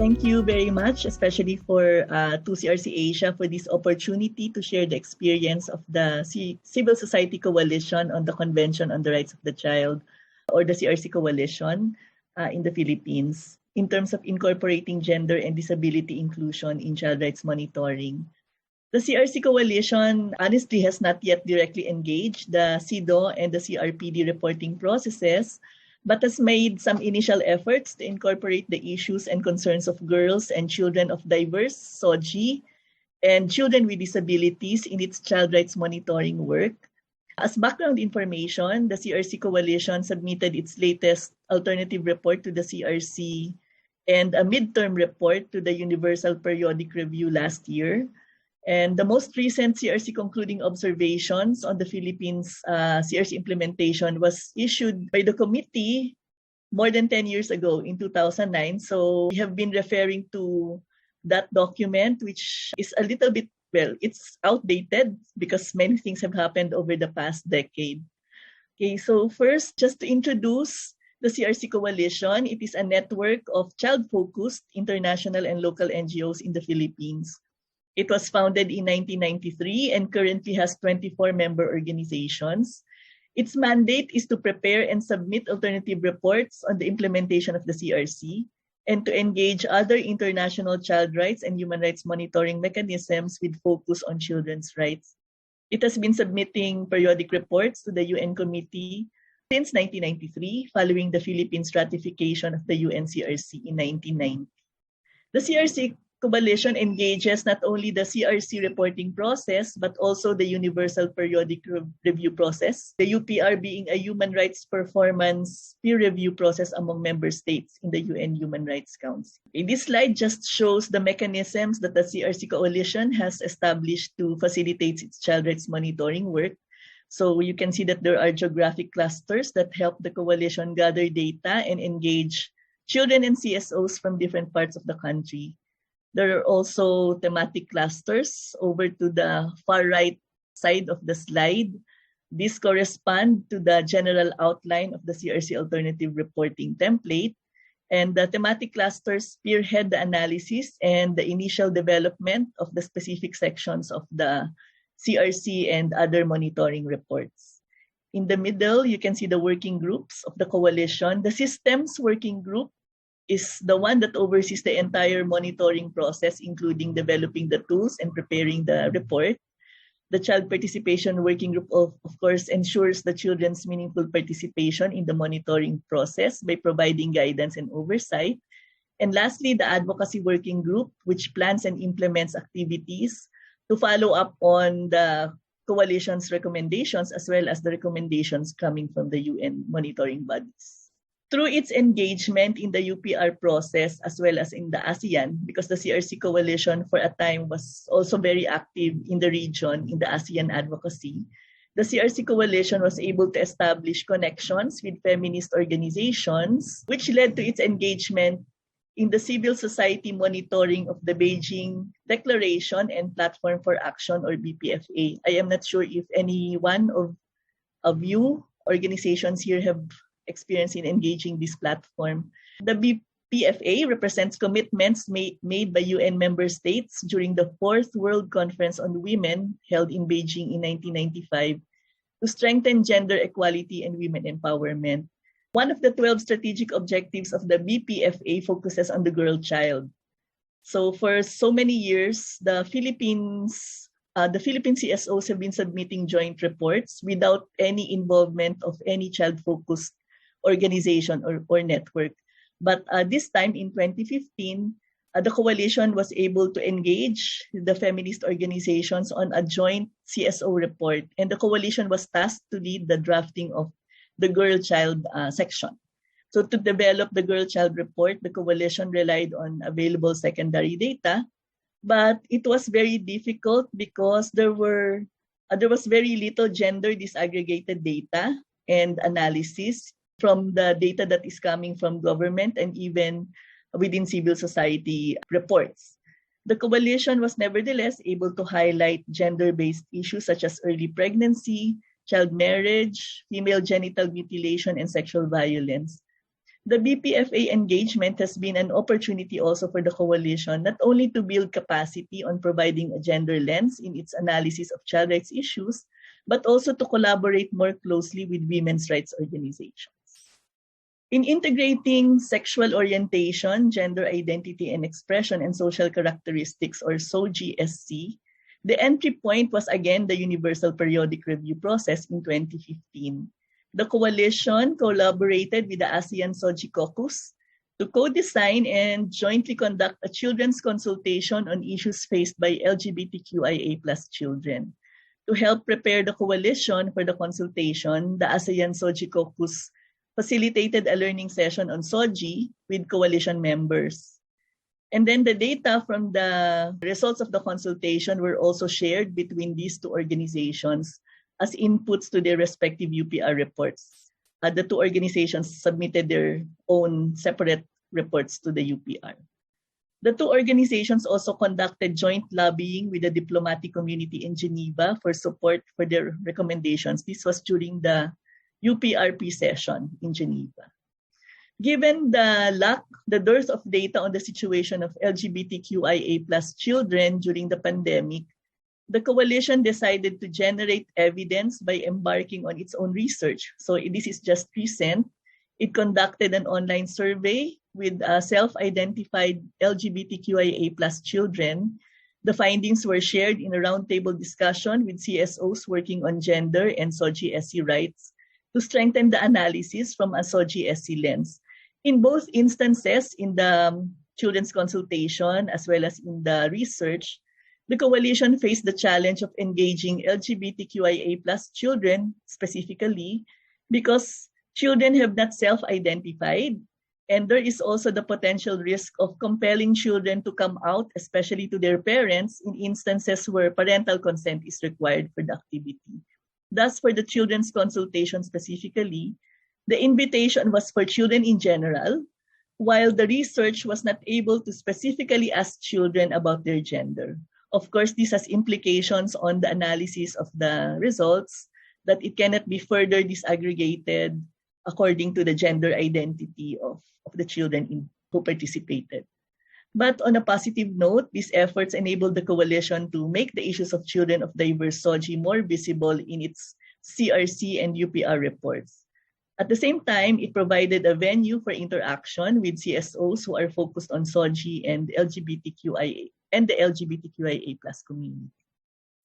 Thank you very much, especially for to CRC Asia for this opportunity to share the experience of the Civil Society Coalition on the Convention on the Rights of the Child, or the CRC Coalition in the Philippines, in terms of incorporating gender and disability inclusion in child rights monitoring. The CRC Coalition honestly has not yet directly engaged the CEDAW and the CRPD reporting processes, but has made some initial efforts to incorporate the issues and concerns of girls and children of diverse SOGIE and children with disabilities in its child rights monitoring work. As background information, the CRC Coalition submitted its latest alternative report to the CRC and a midterm report to the Universal Periodic Review last year. And the most recent CRC concluding observations on the Philippines CRC implementation was issued by the committee more than 10 years ago in 2009. So we have been referring to that document, which is a little bit, well, it's outdated because many things have happened over the past decade. Okay, so first, just to introduce the CRC Coalition, it is a network of child-focused international and local NGOs in the Philippines. It was founded in 1993 and currently has 24 member organizations. Its mandate is to prepare and submit alternative reports on the implementation of the CRC and to engage other international child rights and human rights monitoring mechanisms with focus on children's rights. It has been submitting periodic reports to the UN Committee since 1993, following the Philippines ratification of the UN CRC in 1990. The CRC Coalition engages not only the CRC reporting process, but also the Universal Periodic Review process, the UPR being a human rights performance peer review process among member states in the UN Human Rights Council. This slide just shows the mechanisms that the CRC Coalition has established to facilitate its child rights monitoring work. So you can see that there are geographic clusters that help the coalition gather data and engage children and CSOs from different parts of the country. There are also thematic clusters over to the far right side of the slide. These correspond to the general outline of the CRC alternative reporting template. And the thematic clusters spearhead the analysis and the initial development of the specific sections of the CRC and other monitoring reports. In the middle, you can see the working groups of the coalition. The systems working group is the one that oversees the entire monitoring process, including developing the tools and preparing the report. The Child Participation Working Group, of course, ensures the children's meaningful participation in the monitoring process by providing guidance and oversight. And lastly, the Advocacy Working Group, which plans and implements activities to follow up on the coalition's recommendations, as well as the recommendations coming from the UN monitoring bodies. Through its engagement in the UPR process as well as in the ASEAN, because the CRC Coalition for a time was also very active in the region in the ASEAN advocacy, the CRC Coalition was able to establish connections with feminist organizations, which led to its engagement in the civil society monitoring of the Beijing Declaration and Platform for Action, or BPFA. I am not sure if any one of you organizations here have experience in engaging this platform. The BPFA represents commitments made by UN member states during the 4th World Conference on Women held in Beijing in 1995 to strengthen gender equality and women empowerment. One of the 12 strategic objectives of the BPFA focuses on the girl child. So for so many years, the Philippine CSOs have been submitting joint reports without any involvement of any child-focused organization or network. But this time in 2015, the coalition was able to engage the feminist organizations on a joint CSO report, and the coalition was tasked to lead the drafting of the girl-child section. So to develop the girl-child report, the coalition relied on available secondary data, But it was very difficult because there was very little gender disaggregated data and analysis from the data that is coming from government and even within civil society reports. The coalition was nevertheless able to highlight gender-based issues such as early pregnancy, child marriage, female genital mutilation, and sexual violence. The BPFA engagement has been an opportunity also for the coalition not only to build capacity on providing a gender lens in its analysis of child rights issues, but also to collaborate more closely with women's rights organizations. In integrating sexual orientation, gender identity and expression, and social characteristics, or SOGIESC, the entry point was again the Universal Periodic Review process in 2015. The coalition collaborated with the ASEAN SOGIE Caucus to co-design and jointly conduct a children's consultation on issues faced by LGBTQIA+ children. To help prepare the coalition for the consultation, the ASEAN SOGIE Caucus facilitated a learning session on SOGIE with coalition members. And then the data from the results of the consultation were also shared between these two organizations as inputs to their respective UPR reports. The two organizations submitted their own separate reports to the UPR. The two organizations also conducted joint lobbying with the diplomatic community in Geneva for support for their recommendations. This was during the UPRP session in Geneva. Given the dearth of data on the situation of LGBTQIA+ children during the pandemic, the coalition decided to generate evidence by embarking on its own research. So this is just recent. It conducted an online survey with self-identified LGBTQIA+ children. The findings were shared in a roundtable discussion with CSOs working on gender and SOGIESC rights to strengthen the analysis from a SOGIESC lens. In both instances, in the children's consultation as well as in the research, the coalition faced the challenge of engaging LGBTQIA+ children specifically because children have not self-identified, and there is also the potential risk of compelling children to come out, especially to their parents, in instances where parental consent is required for the activity. Thus, for the children's consultation specifically, the invitation was for children in general, while the research was not able to specifically ask children about their gender. Of course, this has implications on the analysis of the results, that it cannot be further disaggregated according to the gender identity of the children who participated. But on a positive note, these efforts enabled the coalition to make the issues of children of diverse SOGIE more visible in its CRC and UPR reports. At the same time, it provided a venue for interaction with CSOs who are focused on SOGIE and the LGBTQIA+ community.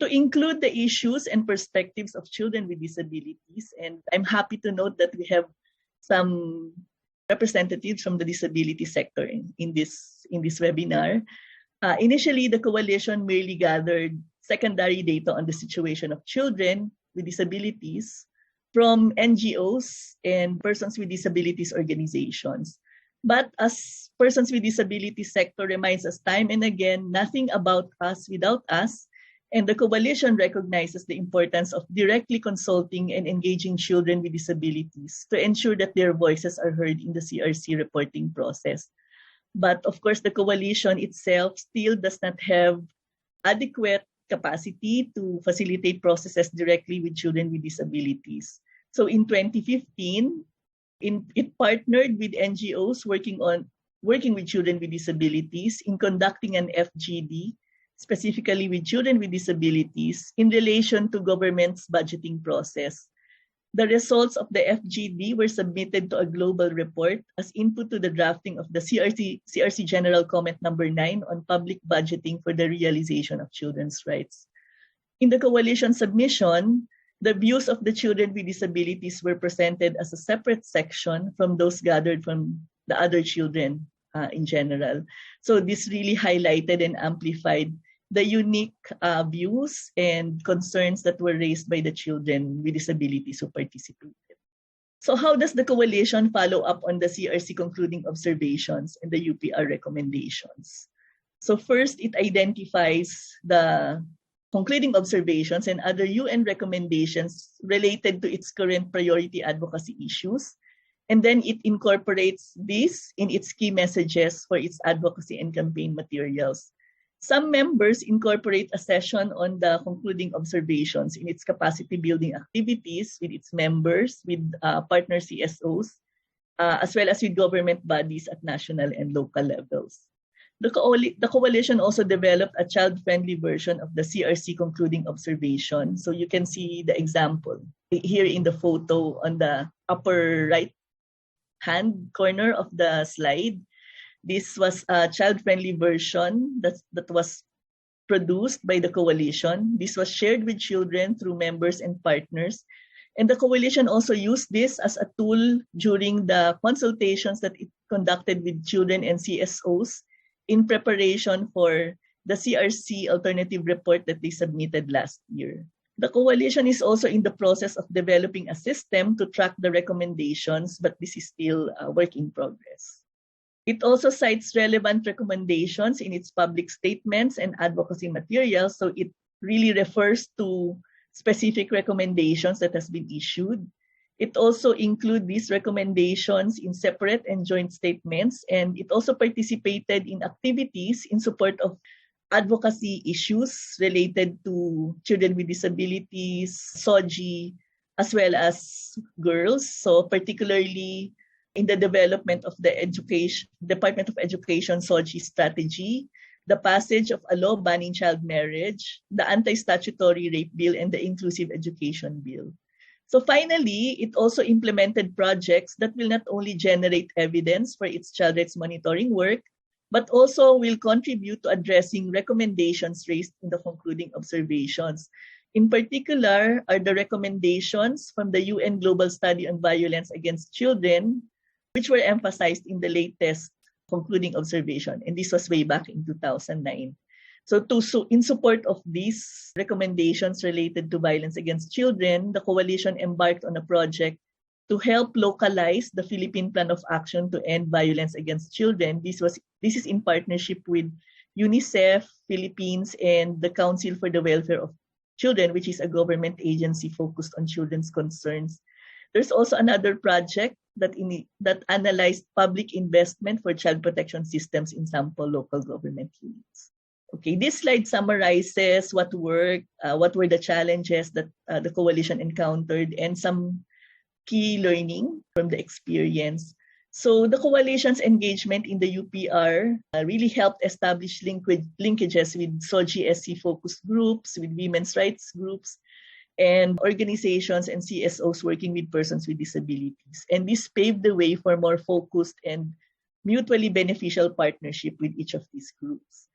To include the issues and perspectives of children with disabilities, and I'm happy to note that we have some representatives from the disability sector in this webinar. Initially, the coalition merely gathered secondary data on the situation of children with disabilities from NGOs and persons with disabilities organizations. But as persons with disabilities sector reminds us time and again, nothing about us without us, and the coalition recognizes the importance of directly consulting and engaging children with disabilities to ensure that their voices are heard in the CRC reporting process. But of course, the coalition itself still does not have adequate capacity to facilitate processes directly with children with disabilities. So in 2015, it partnered with NGOs working with children with disabilities in conducting an FGD, specifically with children with disabilities, in relation to government's budgeting process. The results of the FGD were submitted to a global report as input to the drafting of the CRC General Comment Number 9 on public budgeting for the realization of children's rights. In the coalition submission, the views of the children with disabilities were presented as a separate section from those gathered from the other children in general. So this really highlighted and amplified the unique views and concerns that were raised by the children with disabilities who participated. So how does the coalition follow up on the CRC concluding observations and the UPR recommendations? So first, it identifies the concluding observations and other UN recommendations related to its current priority advocacy issues. And then it incorporates this in its key messages for its advocacy and campaign materials. Some members incorporate a session on the concluding observations in its capacity building activities with its members, with partner CSOs, as well as with government bodies at national and local levels. The coalition also developed a child-friendly version of the CRC concluding observation. So you can see the example here in the photo on the upper right-hand corner of the slide. This was a child-friendly version that was produced by the coalition. This was shared with children through members and partners. And the coalition also used this as a tool during the consultations that it conducted with children and CSOs in preparation for the CRC alternative report that they submitted last year. The coalition is also in the process of developing a system to track the recommendations, but this is still a work in progress. It also cites relevant recommendations in its public statements and advocacy materials, so it really refers to specific recommendations that has been issued. It also includes these recommendations in separate and joint statements, and it also participated in activities in support of advocacy issues related to children with disabilities, SOGI, as well as girls. So particularly in the development of the Department of Education SOGI strategy, the passage of a law banning child marriage, the anti-statutory rape bill, and the inclusive education bill. So finally, it also implemented projects that will not only generate evidence for its child rights monitoring work, but also will contribute to addressing recommendations raised in the concluding observations. In particular are the recommendations from the UN Global Study on Violence Against Children, which were emphasized in the latest concluding observation, and this was way back in 2009. So in support of these recommendations related to violence against children, the coalition embarked on a project to help localize the Philippine Plan of Action to End Violence Against Children. This is in partnership with UNICEF, Philippines, and the Council for the Welfare of Children, which is a government agency focused on children's concerns. There's also another project that analyzed public investment for child protection systems in sample local government units. Okay, this slide summarizes what worked, what were the challenges that the coalition encountered, and some key learning from the experience. So the coalition's engagement in the UPR really helped establish linkages with SOGIESC focus groups, with women's rights groups, and organizations and CSOs working with persons with disabilities. And this paved the way for more focused and mutually beneficial partnership with each of these groups.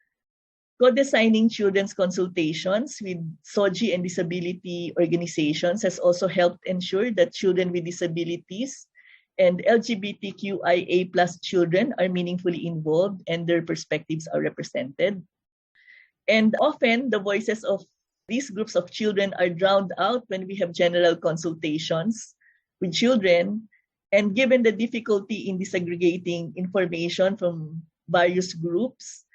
Co-designing children's consultations with SOGI and disability organizations has also helped ensure that children with disabilities and LGBTQIA+ children are meaningfully involved and their perspectives are represented. And often the voices of these groups of children are drowned out when we have general consultations with children. And given the difficulty in disaggregating information from various groups,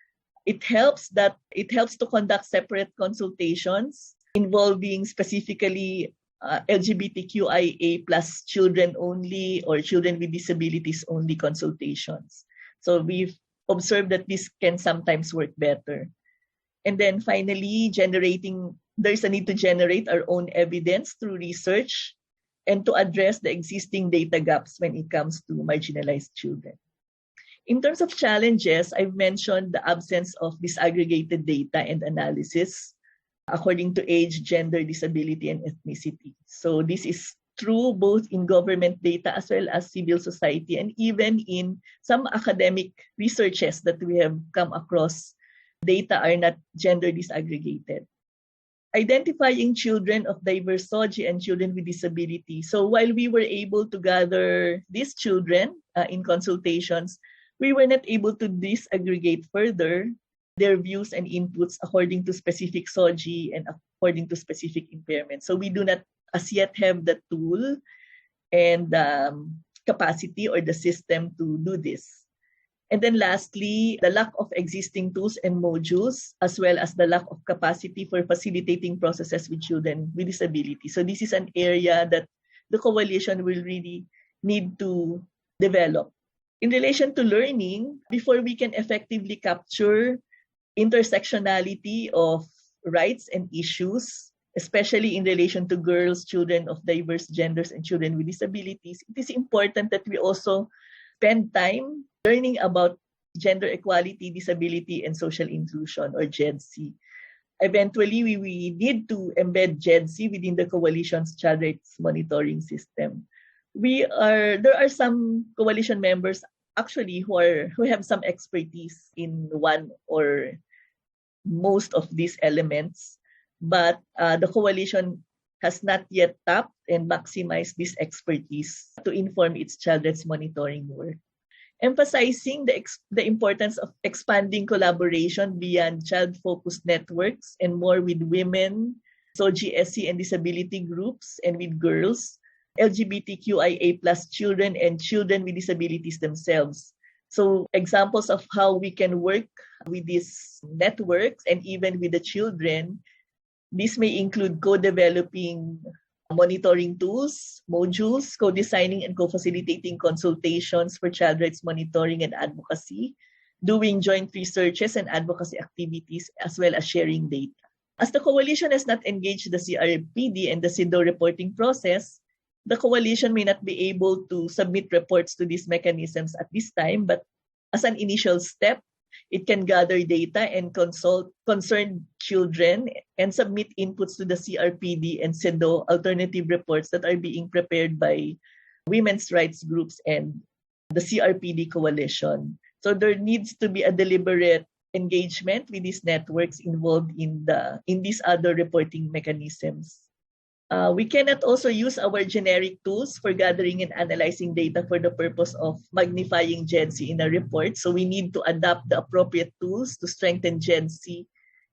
it helps to conduct separate consultations involving specifically LGBTQIA+ children only or children with disabilities only consultations. So we've observed that this can sometimes work better. And then finally, there's a need to generate our own evidence through research and to address the existing data gaps when it comes to marginalized children. In terms of challenges, I've mentioned the absence of disaggregated data and analysis according to age, gender, disability, and ethnicity. So this is true both in government data as well as civil society, and even in some academic researches that we have come across, data are not gender disaggregated. Identifying children of diverse SOGI and children with disability. So while we were able to gather these children in consultations, we were not able to disaggregate further their views and inputs according to specific SOGI and according to specific impairments. So we do not as yet have the tool and capacity or the system to do this. And then lastly, the lack of existing tools and modules, as well as the lack of capacity for facilitating processes with children with disabilities. So this is an area that the coalition will really need to develop. In relation to learning, before we can effectively capture intersectionality of rights and issues, especially in relation to girls, children of diverse genders, and children with disabilities, it is important that we also spend time learning about gender equality, disability, and social inclusion, or GEDSI. Eventually, we need to embed GEDSI within the coalition's child rights monitoring system. There are some coalition members actually who have some expertise in one or most of these elements, but the coalition has not yet tapped and maximized this expertise to inform its child rights monitoring work. Emphasizing the importance of expanding collaboration beyond child-focused networks and more with women, SOGIESC and disability groups, and with girls, LGBTQIA+ children, and children with disabilities themselves. So examples of how we can work with these networks and even with the children, this may include co-developing monitoring tools, modules, co-designing and co-facilitating consultations for child rights monitoring and advocacy, doing joint researches and advocacy activities, as well as sharing data. As the coalition has not engaged the CRPD and the CEDAW reporting process, the coalition may not be able to submit reports to these mechanisms at this time, but as an initial step, it can gather data and consult concerned children and submit inputs to the CRPD and CEDAW alternative reports that are being prepared by women's rights groups and the CRPD coalition. So there needs to be a deliberate engagement with these networks involved in these other reporting mechanisms. We cannot also use our generic tools for gathering and analyzing data for the purpose of magnifying GEDSI in a report. So we need to adapt the appropriate tools to strengthen GEDSI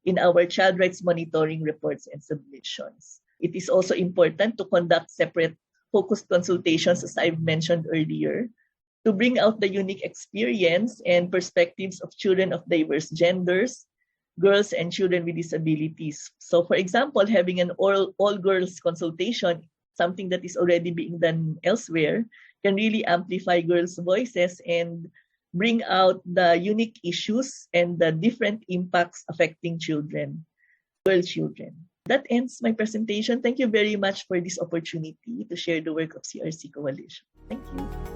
in our child rights monitoring reports and submissions. It is also important to conduct separate focused consultations, as I've mentioned earlier, to bring out the unique experience and perspectives of children of diverse genders, girls, and children with disabilities. So for example, having an all-girls consultation, something that is already being done elsewhere, can really amplify girls' voices and bring out the unique issues and the different impacts affecting children, girl children. That ends my presentation. Thank you very much for this opportunity to share the work of CRC Coalition. Thank you.